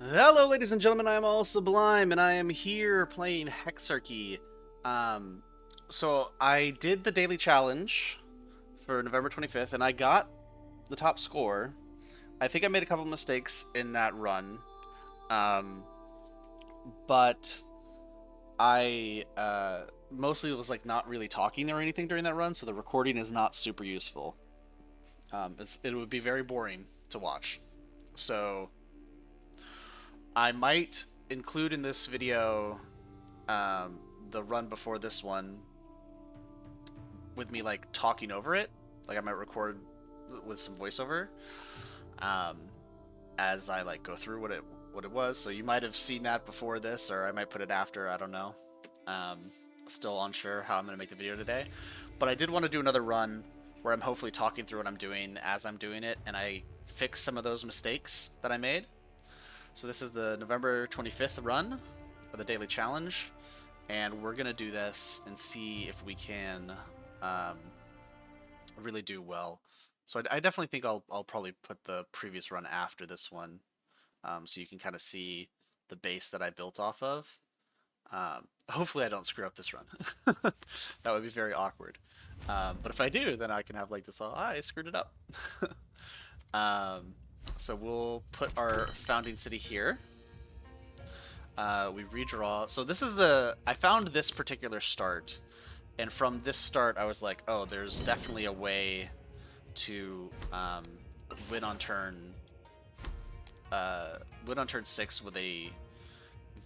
Hello, ladies and gentlemen. I am all Sublime, and I am here playing Hexarchy. Um, so I did the daily challenge for November 25th, and I got the top score. I think I made a couple mistakes in that run, um, but I mostly was like not really talking or anything during that run, so the recording is not super useful. It would be very boring to watch. So I might include in this video um, the run before this one with me like talking over it. Like I might record with some voiceover um, as I like go through what it was. So you might have seen that before this, or I might put it after. I don't know. Um, Still unsure how I'm gonna make the video today, but I did want to do another run where I'm hopefully talking through what I'm doing as I'm doing it, and I fix some of those mistakes that I made. So this is the November 25th run of the daily challenge, and we're gonna do this and see if we can um, really do well. So I definitely think I'll probably put the previous run after this one, so you can kind of see the base that I built off of. Hopefully I don't screw up this run. That would be very awkward. But if I do, then I can have like this all, I screwed it up. um, so we'll put our founding city here. We redraw. So this is I found this particular start, and from this start I was like, oh, there's definitely a way to win on turn win on turn 6 with a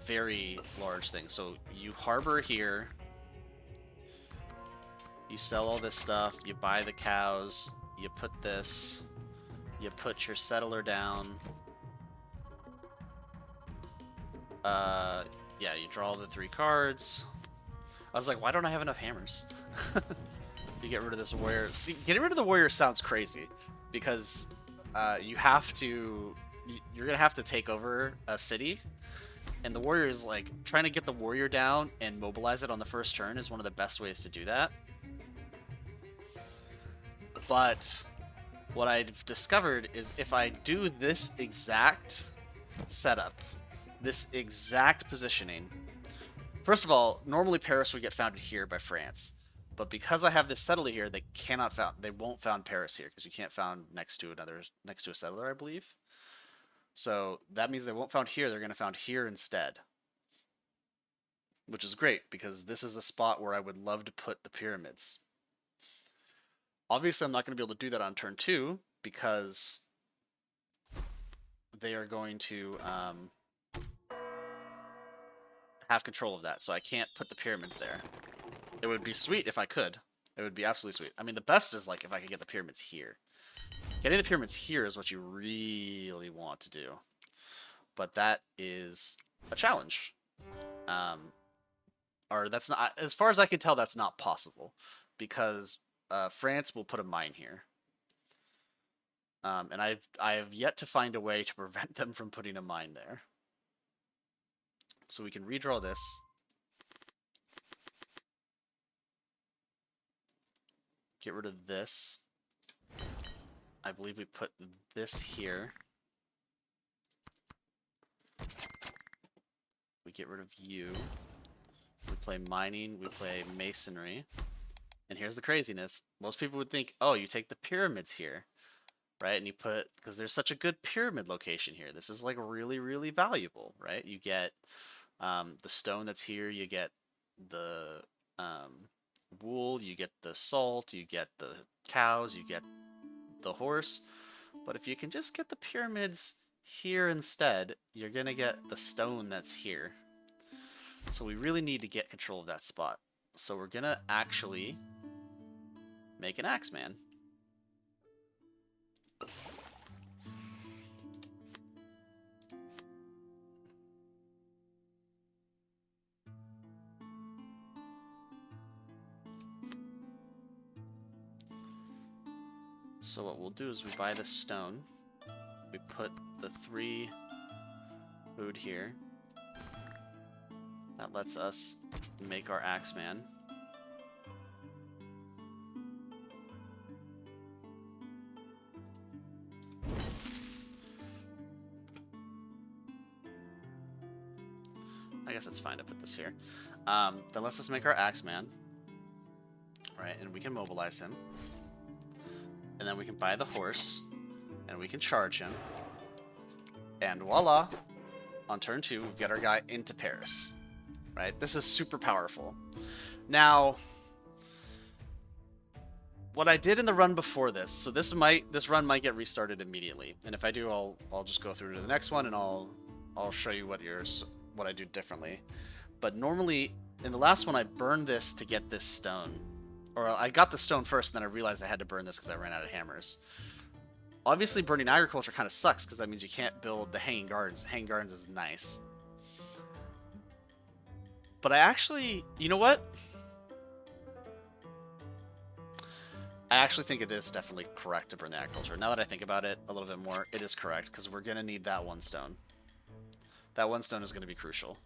very large thing. So you harbor here, you sell all this stuff, you buy the cows, you put this, you put your settler down. Yeah, you draw the 3 cards. I was like, why don't I have enough hammers? You get rid of this warrior. See, getting rid of the warrior sounds crazy because you have to. You're gonna have to take over a city, and the warrior is like trying to get the warrior down and mobilize it on the first turn is one of the best ways to do that. But what I've discovered is if I do this exact setup, this exact positioning. First of all, normally Paris would get founded here by France, but because I have this settler here, they won't found Paris here because you can't found next to a settler, I believe. So that means they won't found here. They're going to found here instead, which is great because this is a spot where I would love to put the pyramids. Obviously, I'm not going to be able to do that on turn 2 because they are going to have control of that. So I can't put the pyramids there. It would be sweet if I could. It would be absolutely sweet. I mean, the best is like if I could get the pyramids here. Getting the pyramids here is what you really want to do. But that is a challenge. Or that's not, as far as I can tell, that's not possible. Because France will put a mine here. And I have yet to find a way to prevent them from putting a mine there. So we can redraw this. Get rid of this. I believe we put this here. We get rid of you. We play mining. We play masonry. And here's the craziness. Most people would think, oh, you take the pyramids here, right? And you put, because there's such a good pyramid location here. This is like really, really valuable, right? You get the stone that's here. You get the wool. You get the salt. You get the cows. You get the horse. But if you can just get the pyramids here instead, you're gonna get the stone that's here. So we really need to get control of that spot. So we're gonna actually make an Axeman. So what we'll do is we buy this stone. We put the 3 food here. That lets us make our Axeman. I guess it's fine to put this here. Then let's just make our Axeman. Right, and we can mobilize him. And then we can buy the horse. And we can charge him. And voila! On turn 2, we get our guy into Paris. Right? This is super powerful. Now, what I did in the run before this, so this run might get restarted immediately. And if I do, I'll just go through to the next one and I'll show you what I do differently. But normally, in the last one, I burned this to get this stone. Or I got the stone first, and then I realized I had to burn this because I ran out of hammers. Obviously, burning agriculture kind of sucks, because that means you can't build the hanging gardens. Hanging gardens is nice. But I actually... You know what? I actually think it is definitely correct to burn the agriculture. Now that I think about it a little bit more, it is correct, because we're going to need that one stone. That one stone is going to be crucial.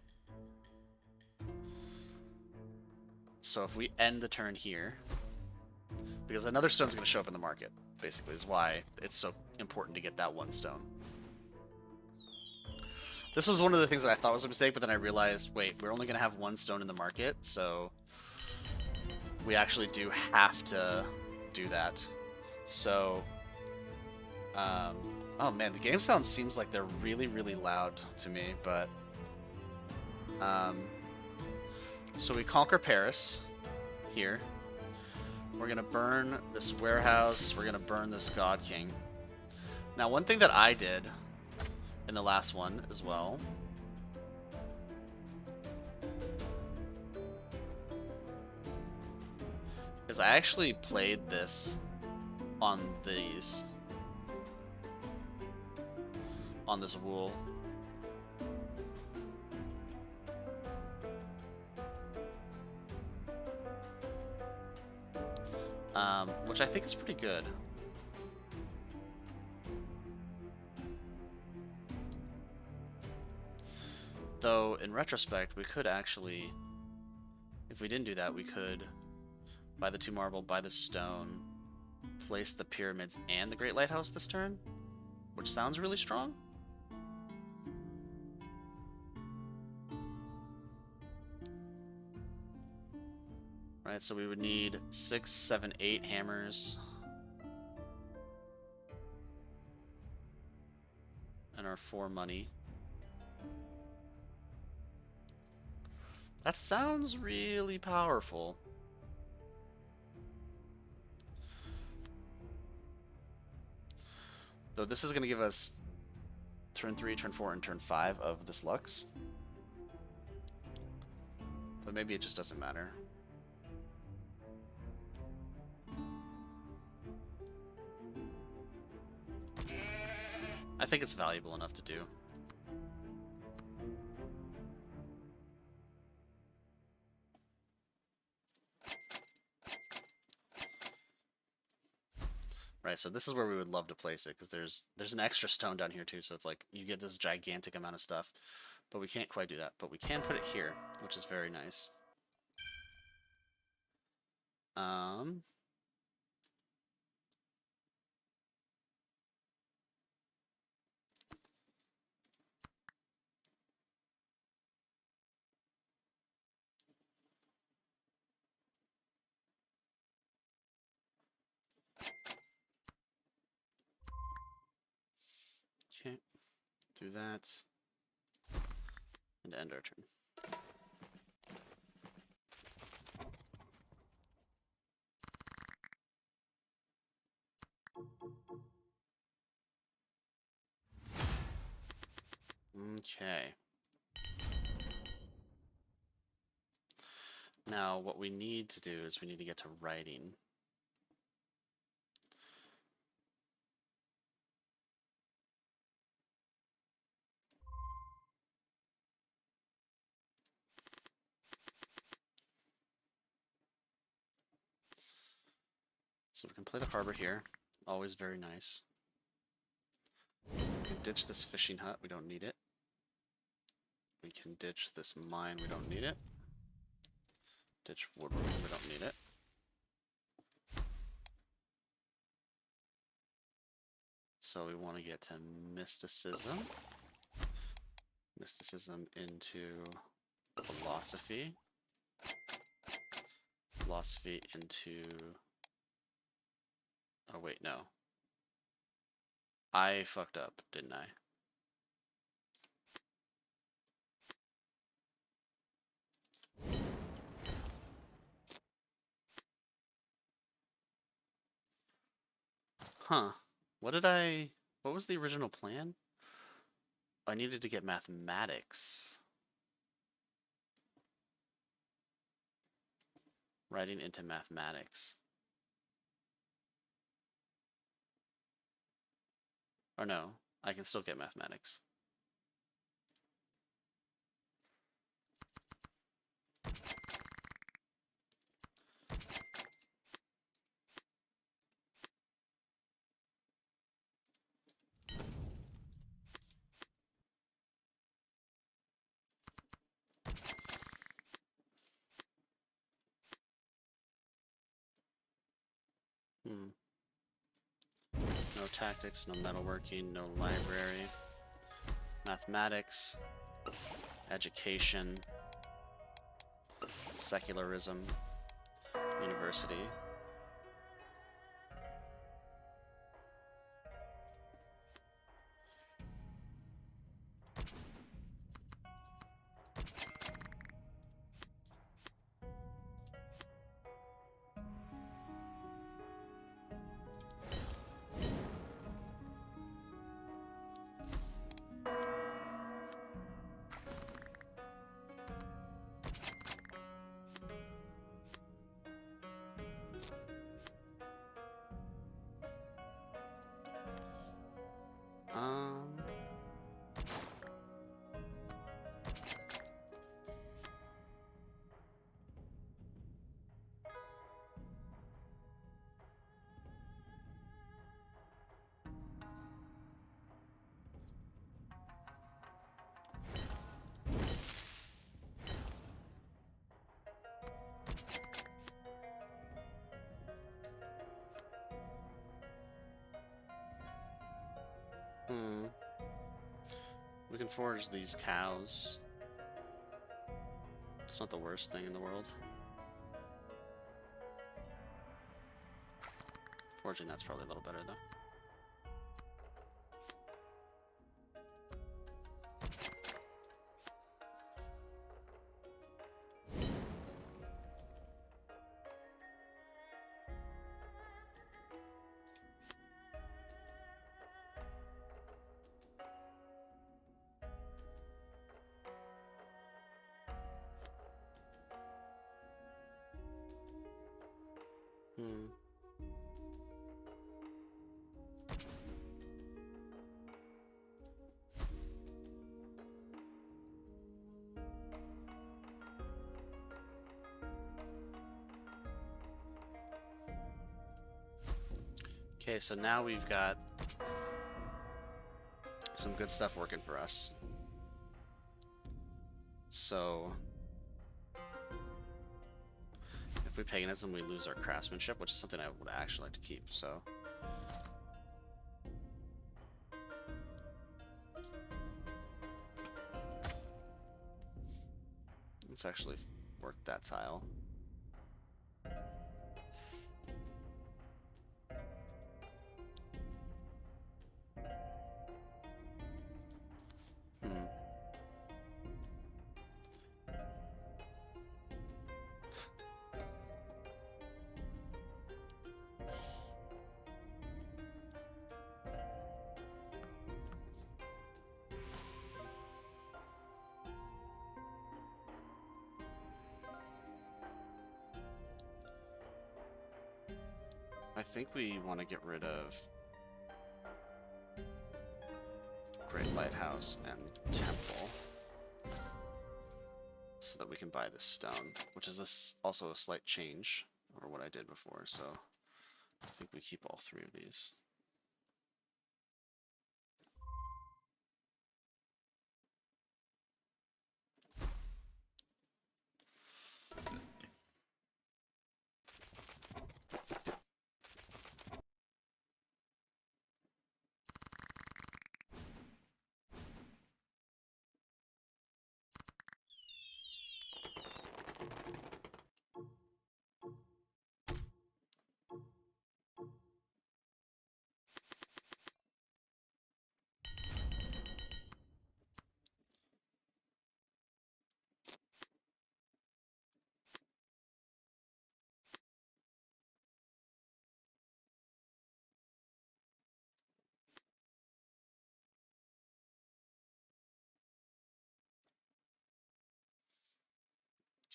So if we end the turn here, because another stone's going to show up in the market, basically, is why it's so important to get that one stone. This was one of the things that I thought was a mistake, but then I realized, wait, we're only going to have one stone in the market, so we actually do have to do that. So, oh man, the game sound seems like they're really, really loud to me, but, so we conquer Paris here. We're going to burn this warehouse. We're going to burn this God King. Now, one thing that I did in the last one as well is I actually played this on this wool. Which I think is pretty good. Though, in retrospect, we could actually, if we didn't do that, we could buy the 2 marble, buy the stone, place the pyramids and the Great Lighthouse this turn, which sounds really strong. Right, so we would need 6, 7, 8 hammers. And our 4 money. That sounds really powerful. Though this is going to give us turn 3, turn 4, and turn 5 of this Lux. But maybe it just doesn't matter. I think it's valuable enough to do. Right, so this is where we would love to place it, because there's an extra stone down here too, so it's like you get this gigantic amount of stuff. But we can't quite do that. But we can put it here, which is very nice. Okay, do that, and end our turn. Okay. Now, what we need to do is we need to get to writing. So we can play the harbor here. Always very nice. We can ditch this fishing hut. We don't need it. We can ditch this mine. We don't need it. Ditch woodwork. We don't need it. So we want to get to mysticism. Mysticism into philosophy. Philosophy into... Oh, wait, no. I fucked up, didn't I? Huh. What was the original plan? I needed to get mathematics. Writing into mathematics. Or no, I can still get mathematics. Hmm. No tactics, no metalworking, no library. Mathematics, education, secularism, university. Um, hmm. We can forge these cows. It's not the worst thing in the world. Forging, that's probably a little better, though. Hmm. Okay, so now we've got some good stuff working for us. So, if we paganism, we lose our craftsmanship, which is something I would actually like to keep, so... Let's actually work that tile. Hmm. I think we want to get rid of Great Lighthouse and Temple so that we can buy this stone, which is also a slight change over what I did before, so I think we keep all three of these.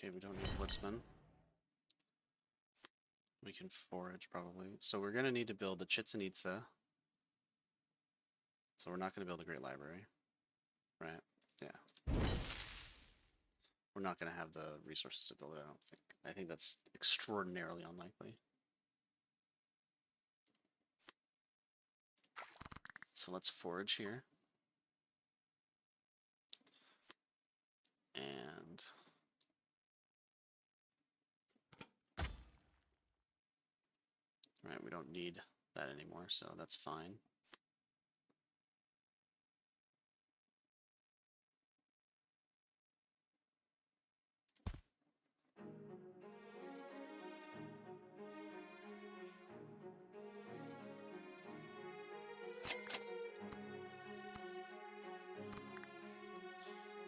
Okay, we don't need woodsman. We can forage, probably. So we're going to need to build the Chichen Itza. So we're not going to build a great library. Right? Yeah. We're not going to have the resources to build it, I don't think. I think that's extraordinarily unlikely. So let's forage here. And right, we don't need that anymore, so that's fine.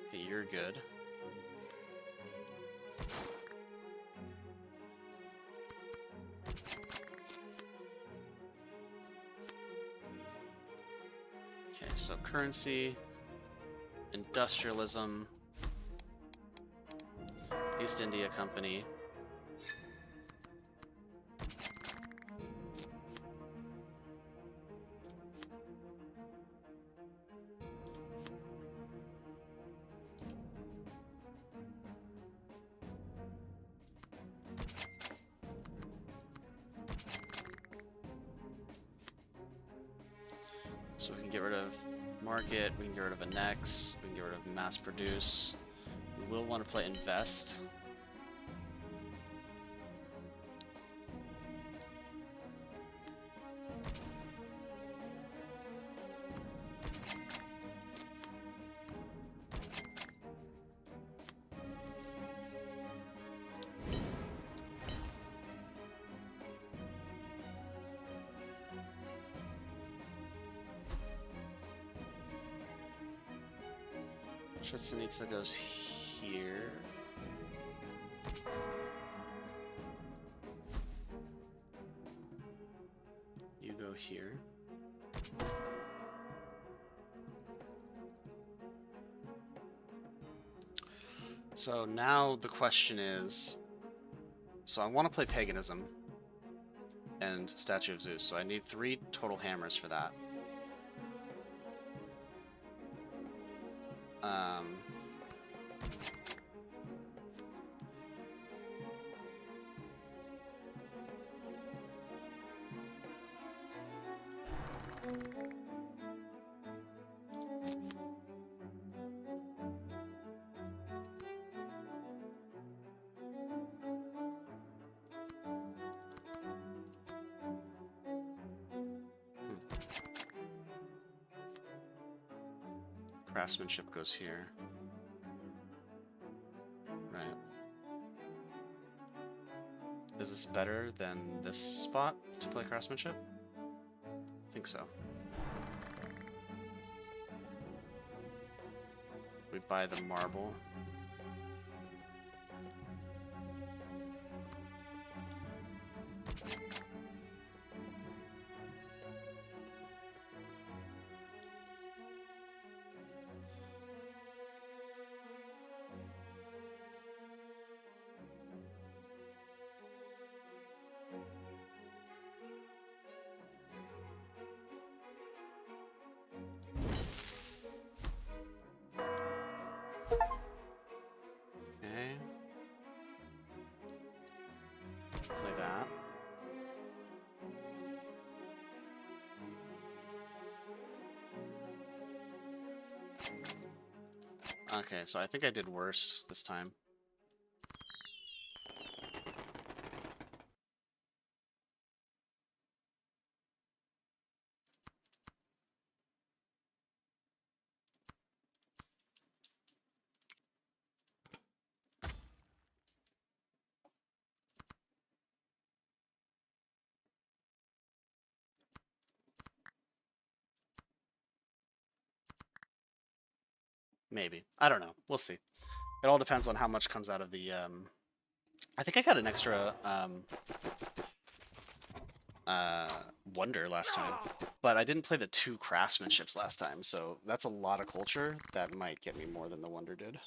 Okay, you're good. Okay, so currency, industrialism, East India Company. So we can get rid of market, we can get rid of annex, we can get rid of mass produce. We will want to play invest. Chichen Itza goes here. You go here. So now the question is, so I want to play Paganism and Statue of Zeus, so I need 3 total hammers for that. Craftsmanship goes here. Right. Is this better than this spot to play craftsmanship? I think so. We buy the marble. Okay. Play that. Okay, so I think I did worse this time. Maybe. I don't know. We'll see. It all depends on how much comes out of the, I think I got an extra, wonder last time. But I didn't play the 2 craftsmanships last time, so that's a lot of culture. That might get me more than the wonder did.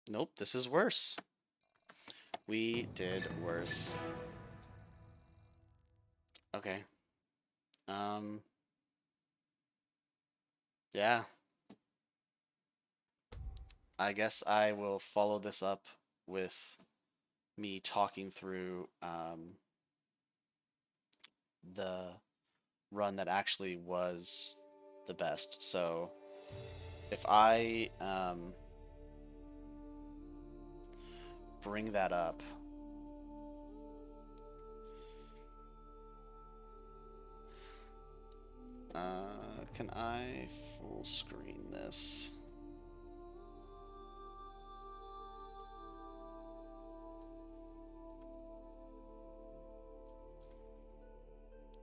Nope, this is worse. We did worse. Okay. Um, yeah. I guess I will follow this up with me talking through the run that actually was the best. So if I bring that up, can I full screen this?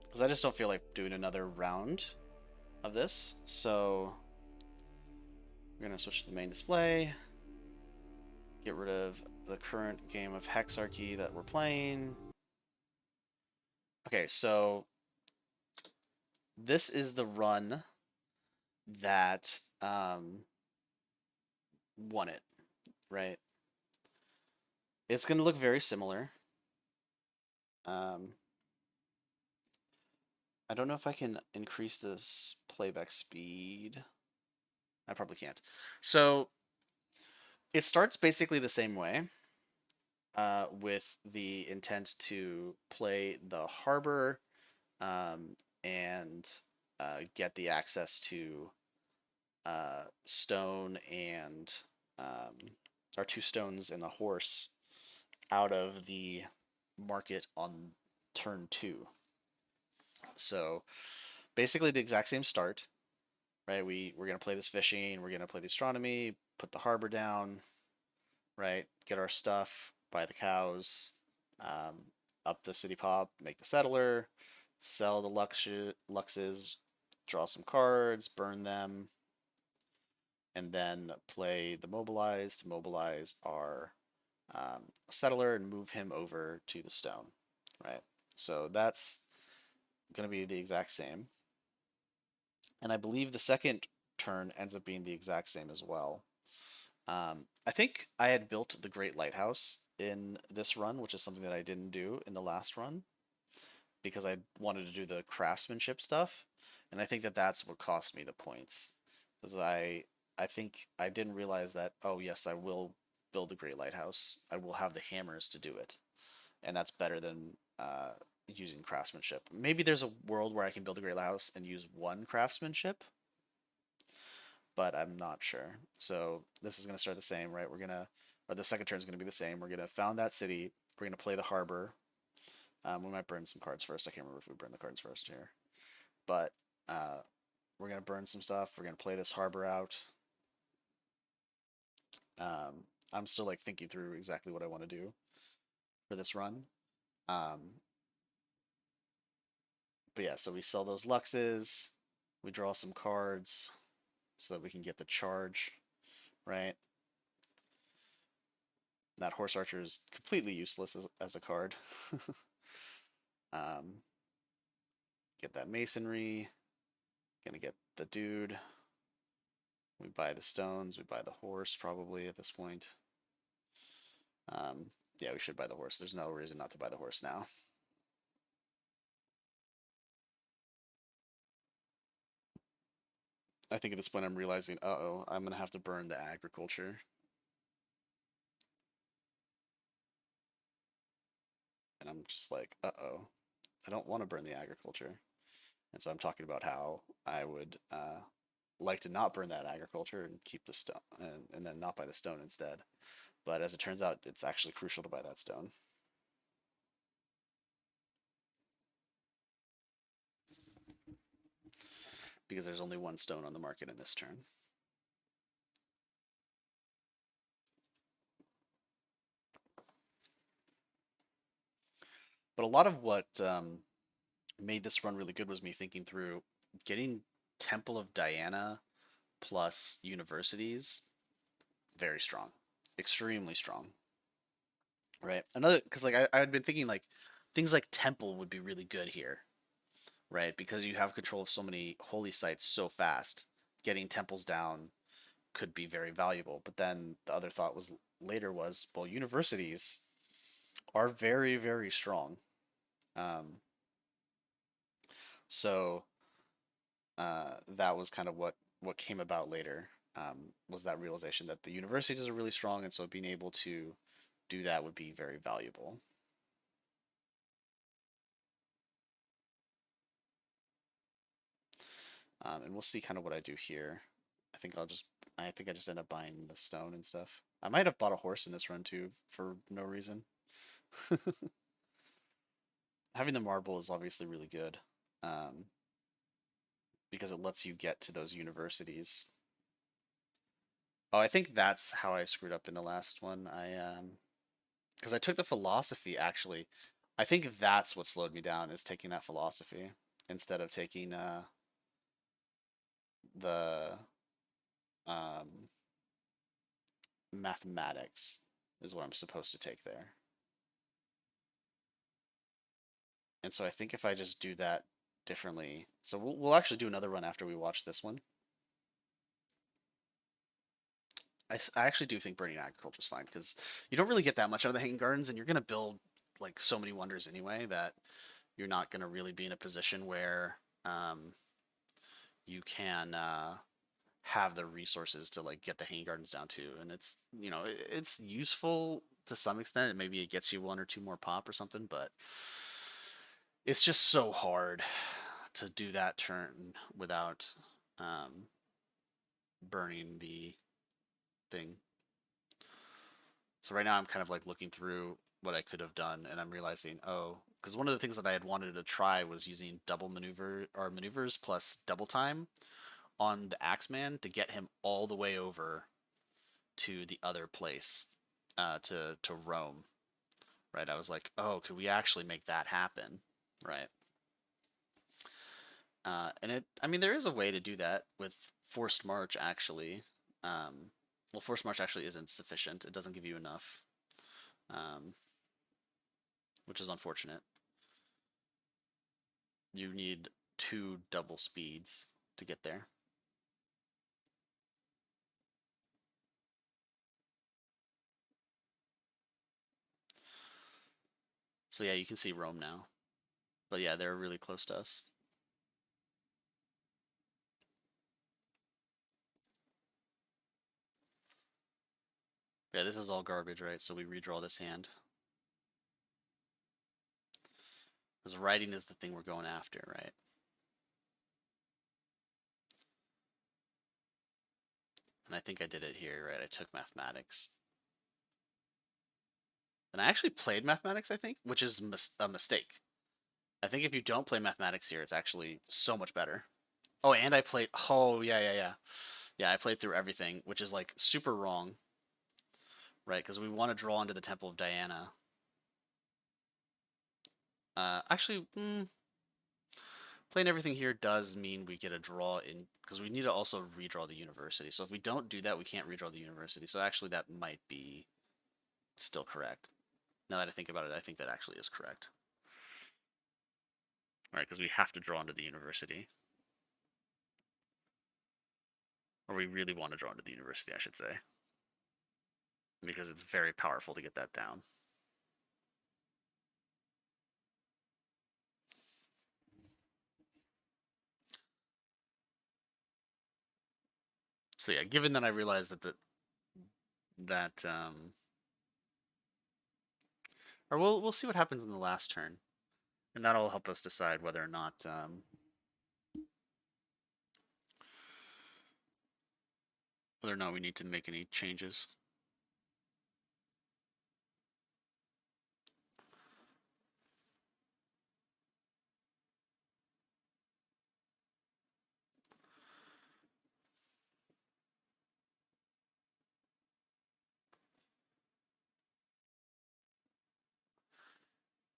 Because I just don't feel like doing another round of this. So we're going to switch to the main display, get rid of the current game of Hexarchy that we're playing. Okay, so this is the run that won it, right? It's going to look very similar. Um, I don't know if I can increase this playback speed. I probably can't. So it starts basically the same way, with the intent to play the harbor, and get the access to stone and our two stones and the horse out of the market on turn two. So basically the exact same start, right? We're gonna play this fishing, we're gonna play the astronomy, put the harbor down, right? Get our stuff, buy the cows, up the city pop, make the settler, sell the luxes, draw some cards, burn them, and then play the mobilize to mobilize our settler and move him over to the stone, right? So that's going to be the exact same. And I believe the second turn ends up being the exact same as well. I think I had built the Great Lighthouse in this run, which is something that I didn't do in the last run because I wanted to do the craftsmanship stuff, and I think that that's what cost me the points, because I think I didn't realize that. Oh yes, I will build the Great Lighthouse. I will have the hammers to do it, and that's better than using craftsmanship. Maybe there's a world where I can build a Great Lighthouse and use one craftsmanship, but I'm not sure. So this is gonna start the same, right? Or the second turn is gonna be the same. We're gonna found that city. We're gonna play the harbor. We might burn some cards first. I can't remember if we burn the cards first here, but uh, we're gonna burn some stuff. We're gonna play this harbor out. I'm still like thinking through exactly what I want to do for this run. Um, but yeah, so we sell those luxes. We draw some cards so that we can get the charge, right? That horse archer is completely useless as a card. um, get that masonry. Gonna get the dude. We buy the stones. We buy the horse probably at this point. Yeah, we should buy the horse. There's no reason not to buy the horse now. I think at this point I'm realizing, uh-oh, I'm gonna have to burn the agriculture. And I'm just like, uh-oh, I don't want to burn the agriculture. And so I'm talking about how I would like to not burn that agriculture and keep the stone, and then not buy the stone instead. But as it turns out, it's actually crucial to buy that stone. Because there's only one stone on the market in this turn. But a lot of what made this run really good was me thinking through getting Temple of Diana plus universities very strong, extremely strong. right? Another, because like I had been thinking like things like temple would be really good here, right? Because you have control of so many holy sites so fast. Getting temples down could be very valuable. But then the other thought was later was, well, universities are very, very strong. Um, so that was kind of what came about later, was that realization that the universities are really strong, and so being able to do that would be very valuable. And we'll see kind of what I do here. I think I just end up buying the stone and stuff. I might have bought a horse in this run too for no reason. Having the marble is obviously really good, um, because it lets you get to those universities. Oh, I think that's how I screwed up in the last one. Because I took the philosophy actually. I think that's what slowed me down is taking that philosophy instead of taking the um, mathematics is what I'm supposed to take there. And so I think if I just do that differently, so we'll actually do another run after we watch this one. I actually do think burning agriculture is fine because you don't really get that much out of the hanging gardens, and you're gonna build like so many wonders anyway that you're not gonna really be in a position where you can have the resources to like get the hanging gardens down too. And it's it's useful to some extent. Maybe it gets you one or two more pop or something, but it's just so hard to do that turn without um, burning the thing. So right now I'm kind of like looking through what I could have done, and I'm realizing, oh, because one of the things that I had wanted to try was using double maneuver or maneuvers plus double time on the Axeman to get him all the way over to the other place, to Rome. Right? I was like, oh, could we actually make that happen? Right? I mean, there is a way to do that with forced march actually. Um, well, forced march actually isn't sufficient. It doesn't give you enough, um, which is unfortunate. You need two double speeds to get there. So yeah, you can see Rome now. But yeah, they're really close to us. Yeah, this is all garbage, right? So we redraw this hand. Because writing is the thing we're going after, right? And I think I did it here, right? I took mathematics. And I actually played mathematics, I think, which is a mistake. I think if you don't play mathematics here, it's actually so much better. Oh, and I played. Oh, yeah, yeah, yeah. Yeah, I played through everything, which is like super wrong, right? Because we want to draw into the Temple of Diana. Actually, playing everything here does mean we get a draw in because we need to also redraw the university. So if we don't do that, we can't redraw the university. So actually, that might be still correct. Now that I think about it, I think that actually is correct. Right, because we have to draw into the university. Or we really want to draw into the university, I should say. Because it's very powerful to get that down. So yeah, given that I realized that or we'll see what happens in the last turn. And that'll help us decide whether or not we need to make any changes.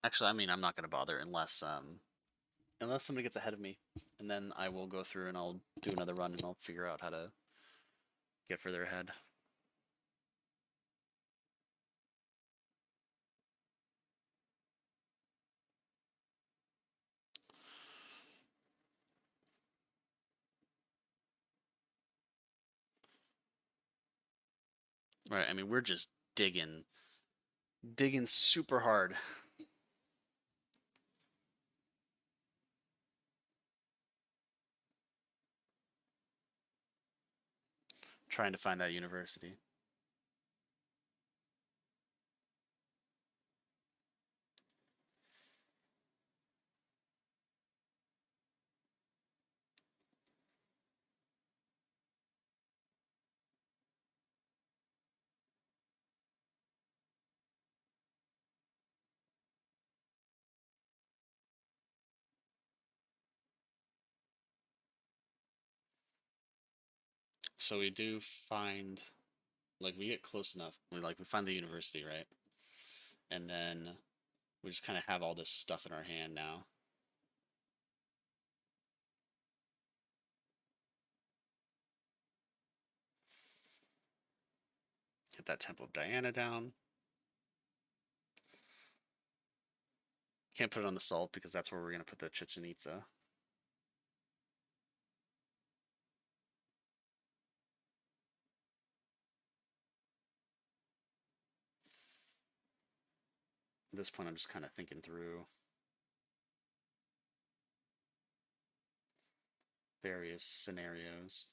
Actually, I mean, I'm not going to bother unless somebody gets ahead of me, and then I will go through and I'll do another run and I'll figure out how to get further ahead. Right. I mean, we're just digging super hard, trying to find that university. So we do find, like, we get close enough. We find the university, right? And then we just kind of have all this stuff in our hand now. Get that Temple of Diana down. Can't put it on the salt because that's where we're gonna put the Chichen Itza. At this point, I'm just kind of thinking through various scenarios.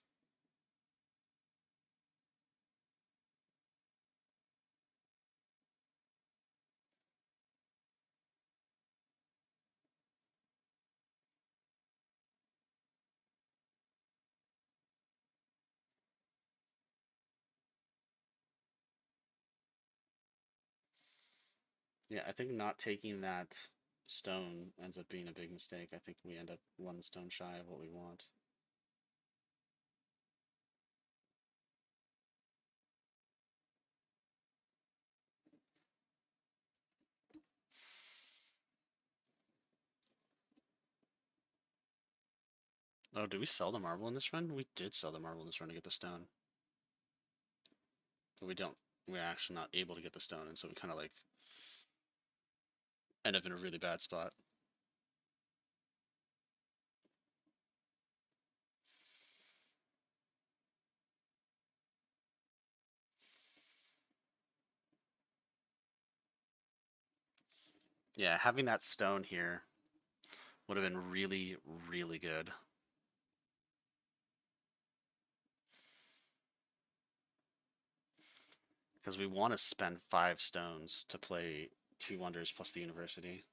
Yeah, I think not taking that stone ends up being a big mistake. I think we end up one stone shy of what we want. Oh, did we sell the marble in this run? We did sell the marble in this run to get the stone. But we don't, we're actually not able to get the stone, and so we kind of like end up in a really bad spot. Yeah, having that stone here would have been really, really good. Because we want to spend 5 stones to play 2 wonders plus the university.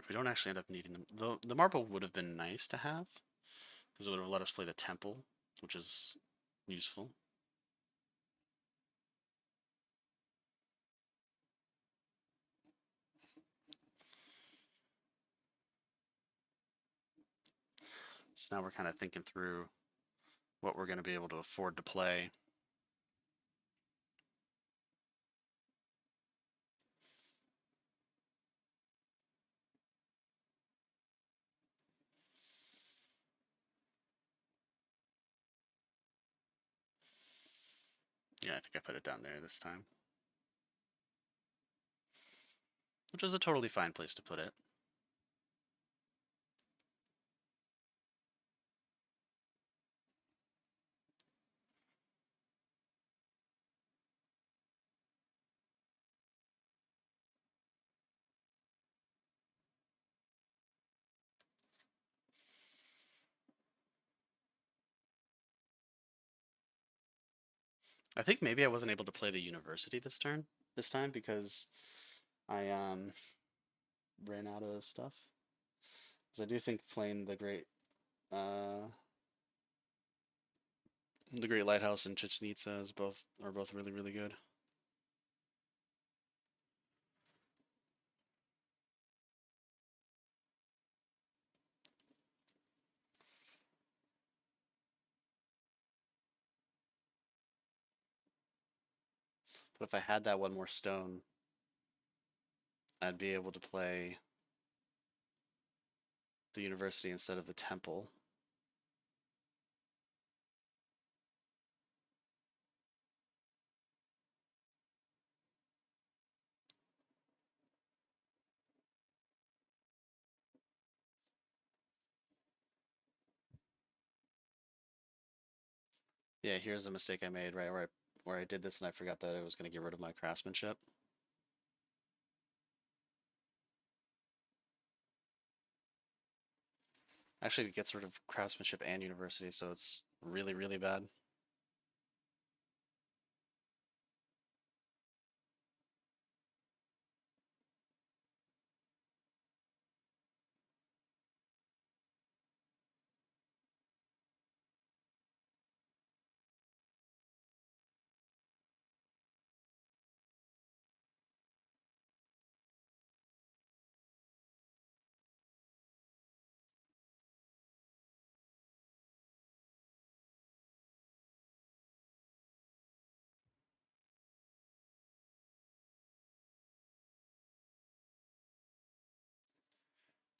We don't actually end up needing them. The marble would have been nice to have, because it would have let us play the temple, which is useful. So now we're kind of thinking through what we're going to be able to afford to play. Yeah, I think I put it down there this time, which is a totally fine place to put it. I think maybe I wasn't able to play the university this time because I ran out of stuff. Because I do think playing uh the Great Lighthouse and Chichen Itza are both really really good. But if I had that one more stone, I'd be able to play the university instead of the temple. Yeah, here's a mistake I made, right, where I did this and I forgot that I was going to get rid of my craftsmanship. Actually, it gets rid of craftsmanship and university, so it's really, really bad.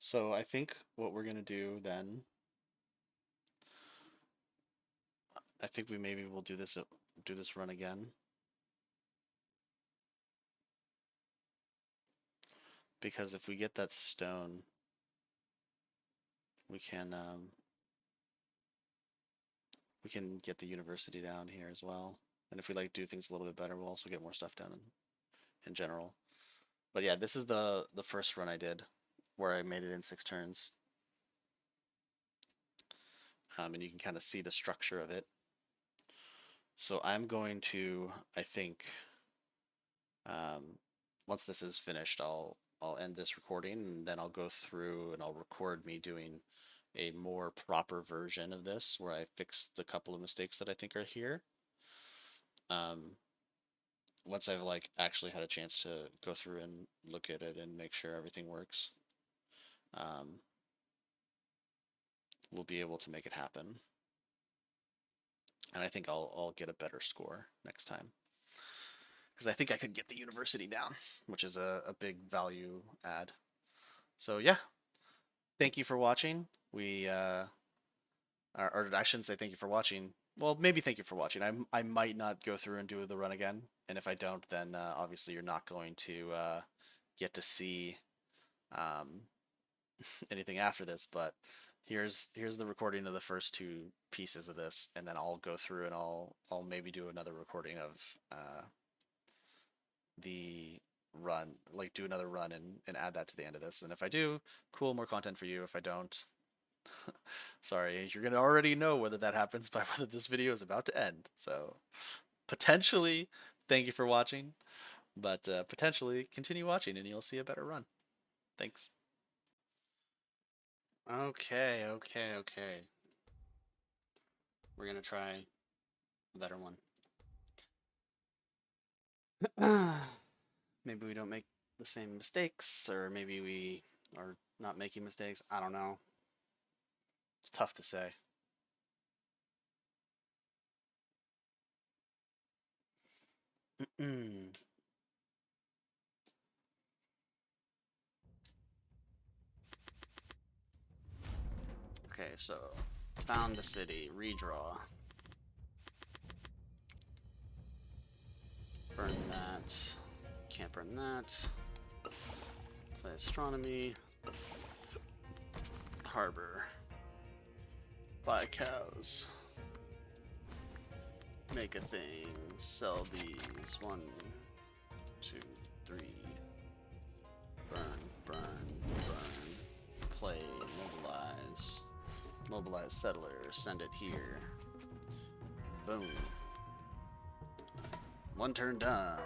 So I think what we're going to do then, I think we maybe will do this run again. Because if we get that stone, we can we can get the university down here as well. And if we like do things a little bit better, we'll also get more stuff done in general. But yeah, this is the first run I did where I made it in 6 turns. And you can kind of see the structure of it. So I'm going to, I think, once this is finished, I'll end this recording and then I'll go through and I'll record me doing a more proper version of this where I fix the couple of mistakes that I think are here. Once I've like actually had a chance to go through and look at it and make sure everything works, um, we'll be able to make it happen. And I think I'll get a better score next time because I think I could get the university down, which is a big value add. So yeah, thank you for watching. Or I shouldn't say thank you for watching. Well, maybe thank you for watching. I might not go through and do the run again, and if I don't, then obviously you're not going to get to see um, anything after this. But here's the recording of the first 2 pieces of this, and then I'll go through and I'll maybe do another recording of the run, like do another run and add that to the end of this. And if I do, cool, more content for you. If I don't, sorry, you're gonna already know whether that happens by whether this video is about to end. So potentially, thank you for watching, but potentially continue watching and you'll see a better run. Thanks. Okay. We're gonna try a better one. Maybe we don't make the same mistakes, or maybe we are not making mistakes. I don't know. It's tough to say. Okay, so found the city, redraw. Burn that. Can't burn that. Play astronomy. Harbor. Buy cows. Make a thing. Sell these. 1, 2, 3. Burn. Play. Mobilize. Mobilize settlers. Send it here. Boom. 1 turn done.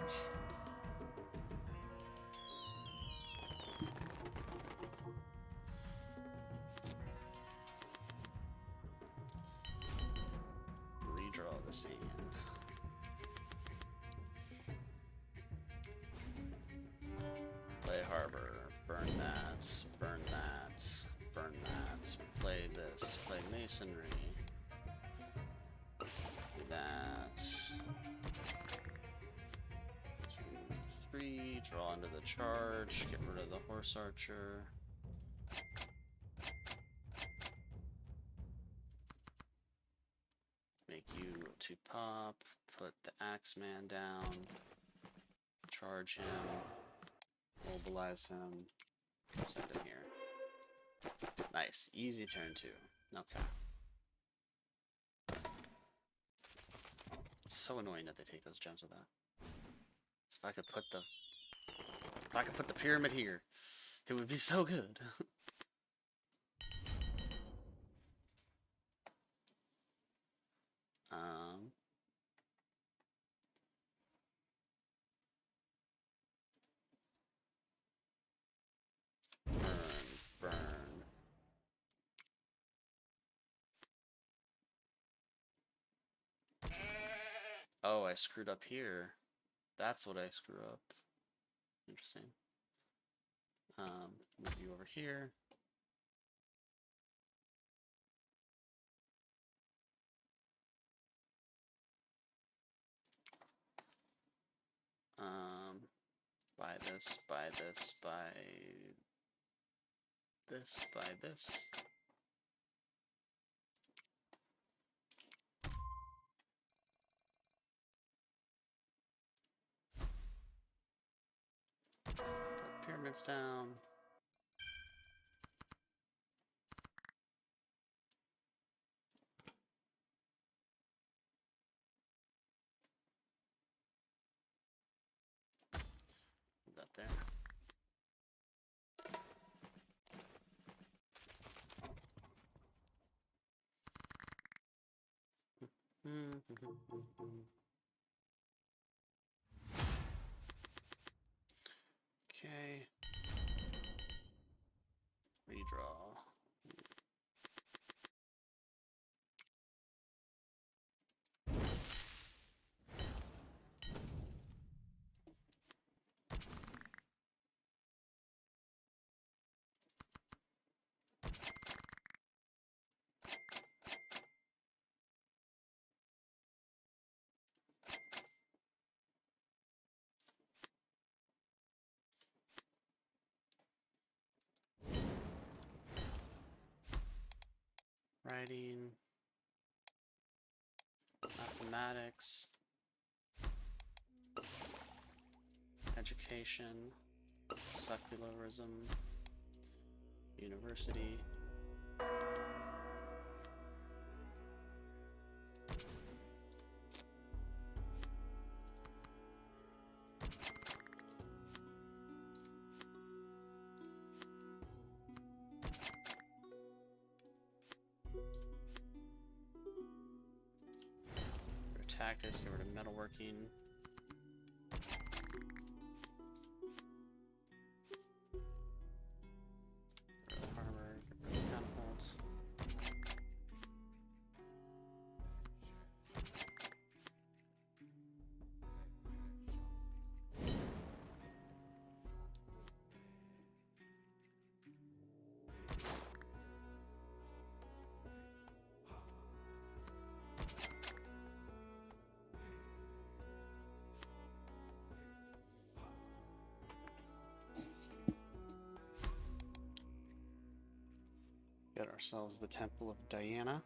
Redraw the sand. Play harbor. Burn that. Burn that. Burn that. Play this. Play masonry. That. 3, draw into the charge, get rid of the horse archer. Make you 2 pop, put the Axeman down, charge him, mobilize him, send him here. Nice, easy turn 2. Okay. It's so annoying that they take those gems with that. So if I could put the pyramid here, it would be so good. Burn. Oh, I screwed up here. That's what I screw up. Interesting. Move you over here. Buy this, buy this, buy this, buy this. Put pyramids down. Put that there. Okay. Redraw. Writing. Mathematics. Education. Secularism. University. Tactics, get rid of metalworking. Get rid of armor, get rid of catapults. Get ourselves the Temple of Diana.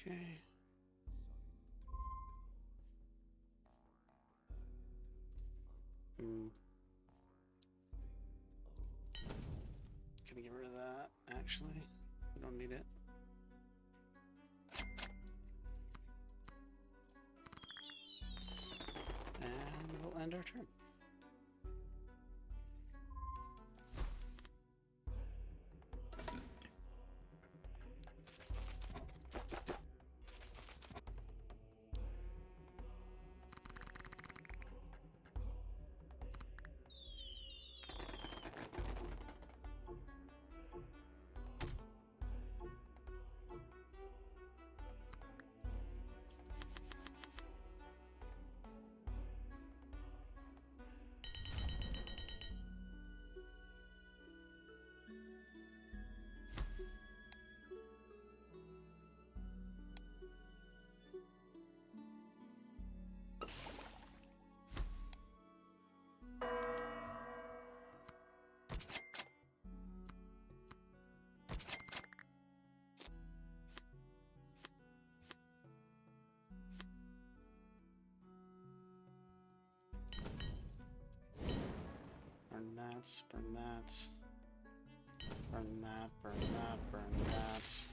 Okay. gonna get rid of that, actually. We don't need it. And we'll end our turn. Burn that, burn that. Burn that, burn that, burn that.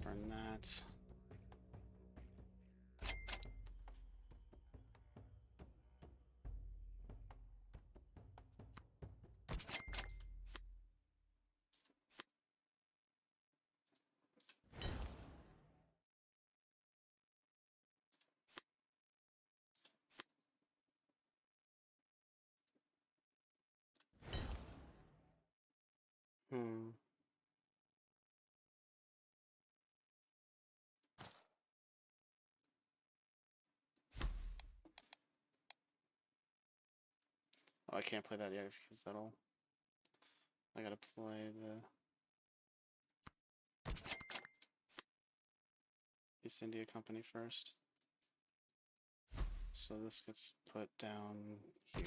Burn that. Hmm. Oh, I can't play that yet because that'll... I gotta play the East India Company first. So this gets put down here.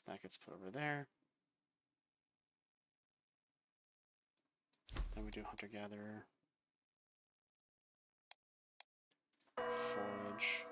That gets put over there. Then we do hunter-gatherer. Forage.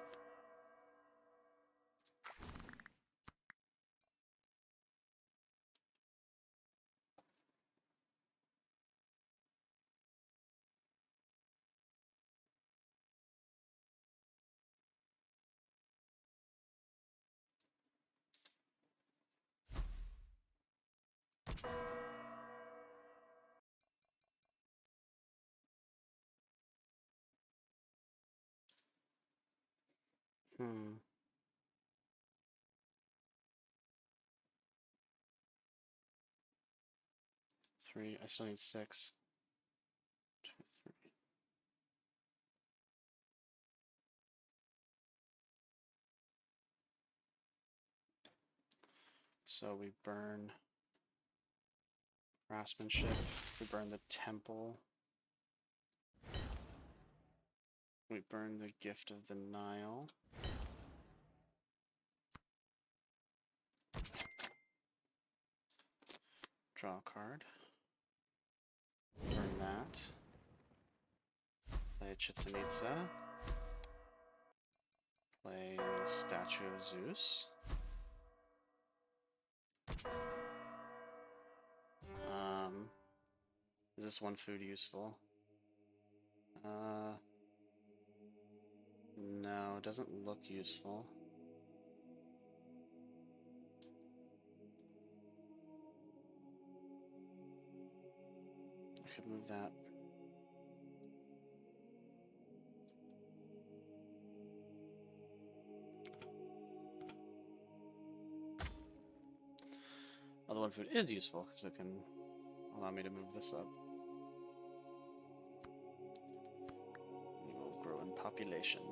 Hmm. Three. I still need 6. 2, 3. So we burn craftsmanship. We burn the temple. We burn the gift of the Nile. Draw a card. Burn that. Play Chichen Itza. Play Statue of Zeus. Is this one food useful? No, it doesn't look useful. I could move that. Other one food is useful because it can allow me to move this up. We will grow in population.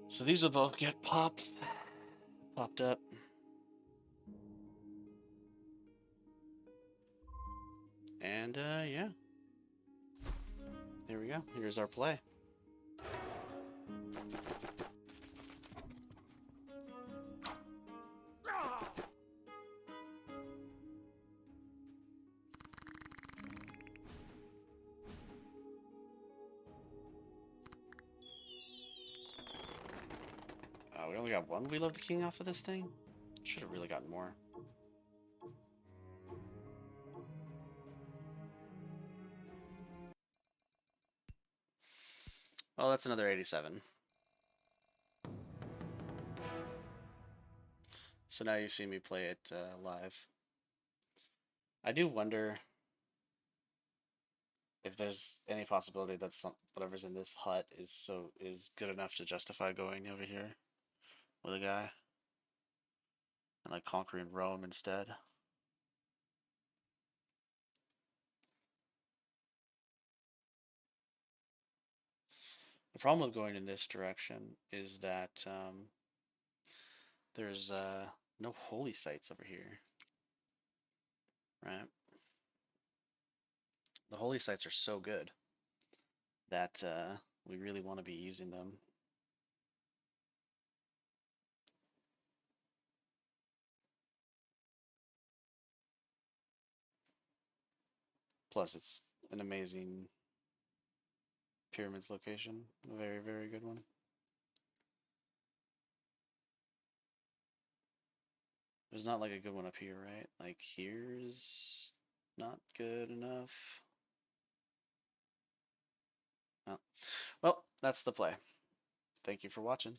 So these will both get popped up. And yeah. Here we go. Here's our play. we only got one Wheel of the King off of this thing? Should have really gotten more. Oh, that's another 87. So now you've seen me play it live. I do wonder if there's any possibility that whatever's in this hut is good enough to justify going over here with a guy and like conquering Rome instead. The problem with going in this direction is that there's no holy sites over here, right? The holy sites are so good that we really want to be using them. Plus, it's an amazing pyramids location. A very, very good one. There's not like a good one up here, right? Like here's not good enough. Oh. Well, that's the play. Thank you for watching.